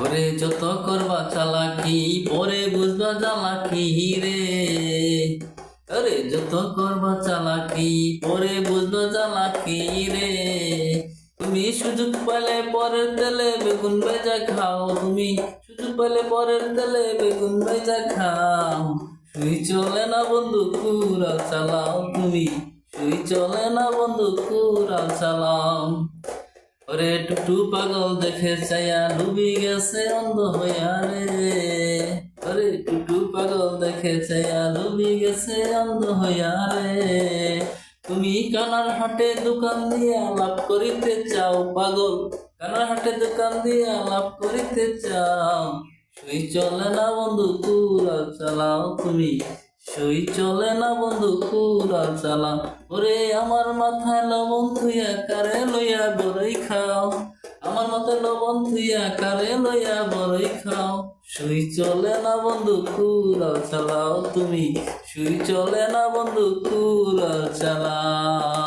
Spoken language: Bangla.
ওরে যত করবা চালাকি পরে বুঝবা জ্বালাকি রে। আরে যত করবা চালাকি পরে বুঝবা জ্বালাকি রে। তুমি সুযোগ পেলে পরের তেলে বেগুন ভেজা খাও, তুমি সুযোগ পেলে পরের তেলে বেগুন ভেজা খাও। সুই চলে না বন্ধু কুড়াল চালাও, তুমি সুই চলে না বন্ধু কুড়াল চালাও। ওরে টুটু পাগল দেখে চাইয়া ডুবি গেছে অন্ধ হইয়া রে। ওরে টুটু পাগল দেখে চাইয়া ডুবি গেছে অন্ধ হইয়া রে। তুমি কানার হাটে দোকান দিয়া লাভ করিতে চাও পাগল, কানার হাটে দোকান দিয়া লাভ করিতে চাও। সুই চলে না বন্ধু কুড়াল চালাও, তুমি সুই চলে না বন্ধু কুড়াল চালাও। ওরে আমার মাথায় লবণ থুইয়া কারে লইয়া বড়ই খাও, আমার মাথায় লবণ থুইয়া কারে লইয়া বড়ই খাও। সুই চলে না বন্ধু কুড়াল চালাও, তুমি সুই চলে না বন্ধু কুড়াল চালাও।